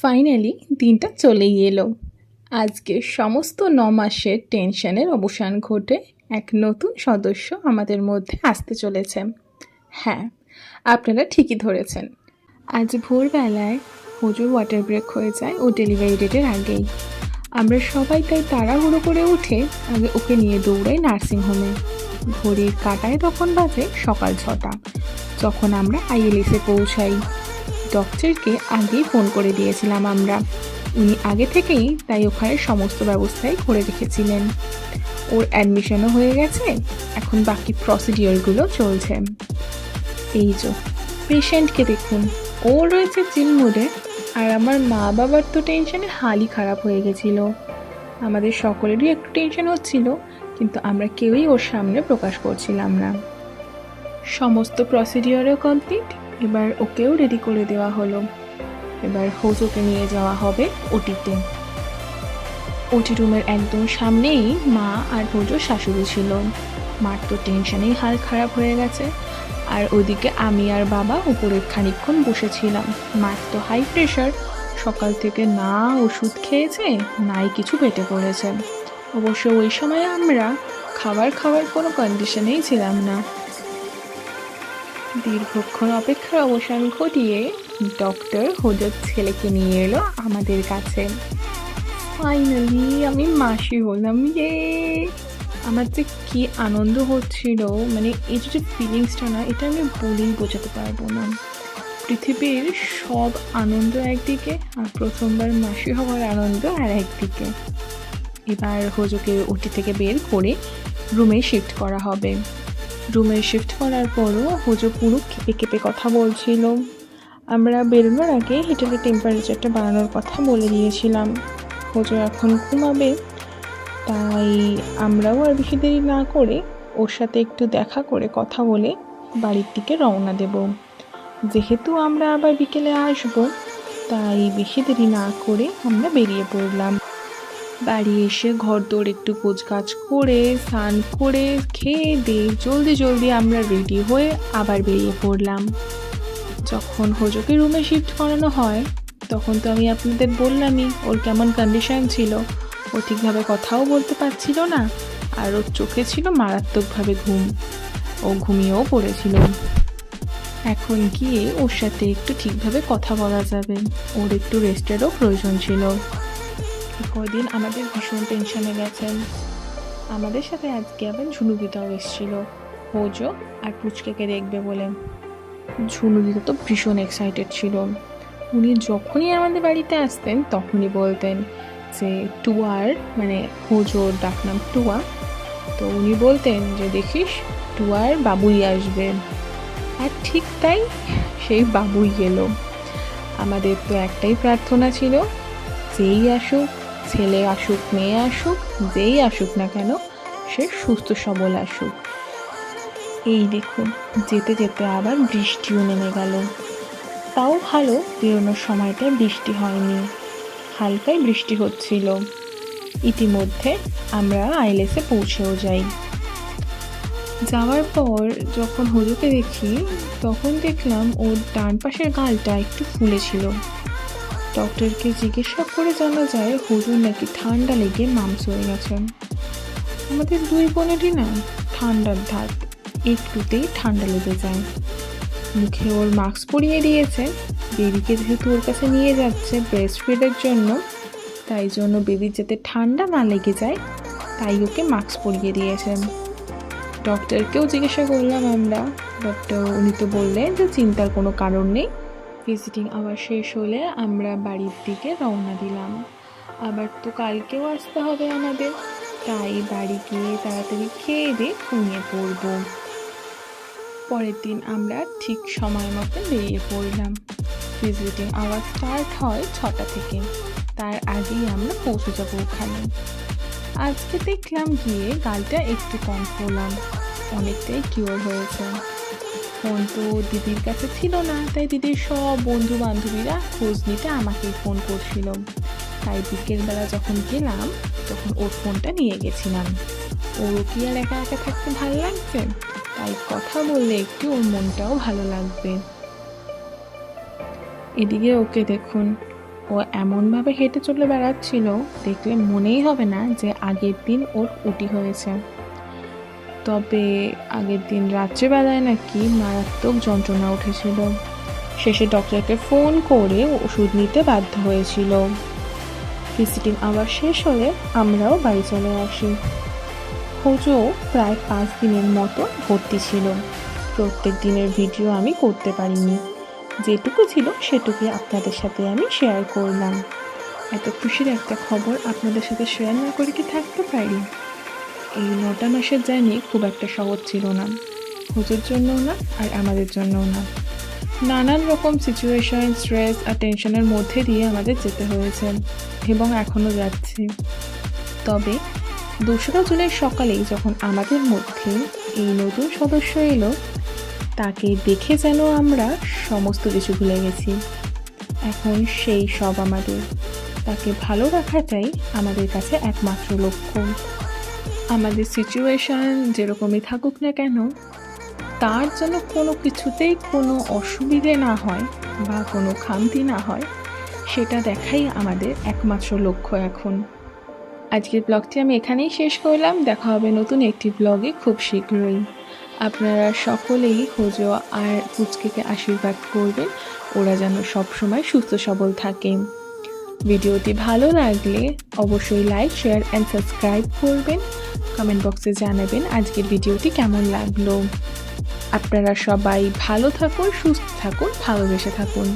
Finally দিনটা চলেই এলো। আজকে সমস্ত 9 মাসের টেনশনের অবসান ঘটে এক নতুন সদস্য আমাদের মধ্যে আসতে চলেছে। হ্যাঁ, আপনারা ঠিকই ধরেছেন। আজ ভোরবেলায় হুজুর ওয়াটার ব্রেক হয়ে যায় ও ডেলিভারি ডেটের আগেই। আমরা সবাই তাই তাড়াহুড়ো করে উঠে আগে ওকে নিয়ে দৌড়াই নার্সিংহোমে। ঘড়ির কাঁটায় তখন বাজে সকাল 6টা, যখন আমরা আইএলএসে পৌঁছাই। ডক্টরকে আগেই ফোন করে দিয়েছিলাম আমরা, উনি আগে থেকেই তাই ওখানে সমস্ত ব্যবস্থাই করে রেখেছিলেন। ওর অ্যাডমিশনও হয়ে গেছে, এখন বাকি প্রসিডিওরগুলো চলছে। এই যে পেশেন্টকে দেখুন, ও রয়েছে চিল মুডে, আর আমার মা বাবার তো টেনশনে হালই খারাপ হয়ে গেছিল। আমাদের সকলেরই একটু টেনশন হচ্ছিল, কিন্তু আমরা কেউই ওর সামনে প্রকাশ করছিলাম না। সমস্ত প্রসিডিওরও কমপ্লিট, এবার ওকেও রেডি করে দেওয়া হলো। এবার হোজোকে নিয়ে যাওয়া হবে ওটিতে। ওটি রুমের একদম সামনেই মা আর হোজোর শাশুড়ি ছিল। মার তো টেনশনেই হাল খারাপ হয়ে গেছে, আর ওদিকে আমি আর বাবা উপরে খানিকক্ষণ বসেছিলাম। মার তো হাই প্রেশার, সকাল থেকে না ওষুধ খেয়েছে নাই কিছু পেটে পড়েছে। অবশ্য ওই সময় আমরা খাওয়ার কোনো কন্ডিশনেই ছিলাম না। দীর্ঘক্ষণ অপেক্ষার অবসান ঘটিয়ে ডক্টর হোজোর ছেলেকে নিয়ে এলো আমাদের কাছে। ফাইনালি আমি মাসি হলাম, ইয়ে! আমার যে কি আনন্দ হচ্ছিল, মানে এই যে ফিলিংসটা না, এটা আমি বলেই বোঝাতে পারবো না। পৃথিবীর সব আনন্দ একদিকে, আর প্রথমবার মাসি হওয়ার আনন্দ আর একদিকে। এবার হোজোকে ওটি থেকে বের করে রুমে শিফট করা হবে। রুমে শিফট করার পরও হোজো পুরো কেঁপে কেঁপে কথা বলছিল। আমরা বেরোনোর আগে হিটারের টেম্পারেচারটা বাড়ানোর কথা বলে দিয়েছিলাম। হোজো এখন ঘুমাবে, তাই আমরাও আর বেশি দেরি না করে ওর সাথে একটু দেখা করে কথা বলে বাড়ির দিকে রওনা দেব। যেহেতু আমরা আবার বিকেলে আসবো, তাই বেশি দেরি না করে আমরা বেরিয়ে পড়লাম। বাড়ি এসে ঘরদোর একটু গোছগাছ করে স্নান করে খেয়ে দিয়ে জলদি আমরা রেডি হয়ে আবার বেরিয়ে পড়লাম। যখন হোজোকে রুমে শিফট করানো হয়, তখন তো আমি আপনাদের বললামই ওর কেমন কন্ডিশন ছিল। ও ঠিকভাবে কথাও বলতে পারছিল না, আর ওর চোখে ছিল মারাত্মকভাবে ঘুম। ও ঘুমিয়েও পড়েছিল। এখন গিয়ে ওর সাথে একটু ঠিকভাবে কথা বলা যাবে, ওর একটু রেস্টেরও প্রয়োজন ছিল। কদিন আমাদের ভীষণ টেনশনে গেছেন। আমাদের সাথে আজকে আবার ঝুনুদিতাও এসেছিল হোজো আর পুচকেকে দেখবে বলে। ঝুনুদিতা তো ভীষণ এক্সাইটেড ছিল। উনি যখনই আমাদের বাড়িতে আসতেন তখনই বলতেন যে টুয়ার, মানে হোজোর ডাকনাম টুয়া, তো উনি বলতেন যে দেখিস টুয়ার বাবুই আসবে। আর ঠিক তাই, সেই বাবুই এলো। আমাদের তো একটাই প্রার্থনা ছিল, যেই আসুক, ছেলে আসুক মেয়ে আসুক, যেই আসুক না কেন, সে সুস্থ সবল আসুক। এই দেখুন, যেতে যেতে আবার বৃষ্টিও নেমে গেল। তাও ভালো, বেরোনোর সময়টায় বৃষ্টি হয়নি, হালকাই বৃষ্টি হচ্ছিল। ইতিমধ্যে আমরা আইএলএসে পৌঁছেও যাই। যাওয়ার পর যখন হোজোকে দেখি, তখন দেখলাম ওর ডান পাশের গালটা একটু ফুলেছিল। ডক্টরকে জিজ্ঞাসা করে জানা যায় হোজোর নাকি ঠান্ডা লেগে মামস হয়ে গেছে। আমাদের দুই বোনেরই না ঠান্ডার ধাত, একটুতেই ঠান্ডা লেগে যায়। মুখে ওর মাস্ক পরিয়ে দিয়েছে। বেবিকে যেহেতু ওর কাছে নিয়ে যাচ্ছে ব্রেস্ট ফিডের জন্য, তাই জন্য বেবির যাতে ঠান্ডা না লেগে যায়, তাই ওকে মাস্ক পরিয়ে দিয়েছেন। ডক্টরকেও জিজ্ঞাসা করলাম আমরা, বাট উনি তো বললেন যে চিন্তার কোনো কারণ নেই। ভিজিটিং আওয়ার শেষ হলে আমরা বাড়ির দিকে রওনা দিলাম। আবার তো কালকেও আসতে হবে আমাদের, তাই বাড়ি গিয়ে তাড়াতাড়ি খেয়ে দিয়ে ঘুমিয়ে পড়ব। পরের দিন আমরা ঠিক সময় মতো বেরিয়ে পড়লাম। ভিজিটিং আওয়ার স্টার্ট হয় 6টা থেকে, তার আগেই আমরা পৌঁছে যাবো ওখানে। আজকে দেখলাম গিয়ে গালটা একটু কম ফোলাম, অনেকটাই কিওর হয়েছে। ফোন তো দিদির কাছে ছিল না, তাই দিদির সব বন্ধু বান্ধবীরা খোঁজ নিতে আমাকেই ফোন করছিল। তাই বিকেলবেলা যখন গেলাম, তখন ওর ফোনটা নিয়ে গেছিলাম। ওরও কি আর একা একা থাকতে ভালো লাগছে, তাই কথা বললে একটু ওর মনটাও ভালো লাগবে। এদিকে ওকে দেখুন, ও এমনভাবে হেঁটে চলে বেড়াচ্ছিল, দেখলে মনেই হবে না যে আগের দিন ওর উটি হয়েছে। তবে আগের দিন রাত্রেবেলায় নাকি মারাত্মক যন্ত্রণা উঠেছিল। শেষে ডক্টরকে ফোন করে ওষুধ নিতে বাধ্য হয়েছিল। ভিজিটিং আওয়ার শেষ হলে আমরাও বাড়ি চলে আসি। খোঁজও প্রায় 5 দিনের মতো ভর্তি ছিল। প্রত্যেক দিনের ভিডিও আমি করতে পারিনি, যেটুকু ছিল সেটুকুই আপনাদের সাথে আমি শেয়ার করলাম। এত খুশির একটা খবর আপনাদের সাথে শেয়ার না করে কি থাকতে পারি? এই 9টা মাসের জার্নি খুব একটা সহজ ছিল না, খোঁজের জন্যও না আর আমাদের জন্যও না। নানান রকম সিচুয়েশন, স্ট্রেস আর টেনশনের মধ্যে দিয়ে আমাদের যেতে হয়েছে এবং এখনও যাচ্ছি। তবে 2রা জুনের সকালেই যখন আমাদের মধ্যে এই নতুন সদস্য এলো, তাকে দেখে যেন আমরা সমস্ত কিছু ভুলে গেছি। এখন সেই সব আমাদের। তাকে ভালো রাখাটাই আমাদের কাছে একমাত্র লক্ষ্য। আমাদের সিচুয়েশন যেরকমই থাকুক না কেন, তার যেন কোনো কিছুতেই কোনো অসুবিধে না হয় বা কোনো খামতি না হয়, সেটা দেখাই আমাদের একমাত্র লক্ষ্য এখন। আজকের ব্লগটি আমি এখানেই শেষ করলাম। দেখা হবে নতুন একটি ব্লগে খুব শীঘ্রই। আপনারা সকলেই খোঁজো আর পুচকেকে আশীর্বাদ করবেন, ওরা যেন সবসময় সুস্থ সবল থাকে। ভিডিওটি ভালো লাগলে অবশ্যই লাইক, শেয়ার অ্যান্ড সাবস্ক্রাইব করবেন। কমেন্ট বক্সে জানাবেন আজকের ভিডিওটি কেমন লাগলো। আপনারা সবাই ভালো থাকুন, সুস্থ থাকুন, ভালোবেসে থাকুন।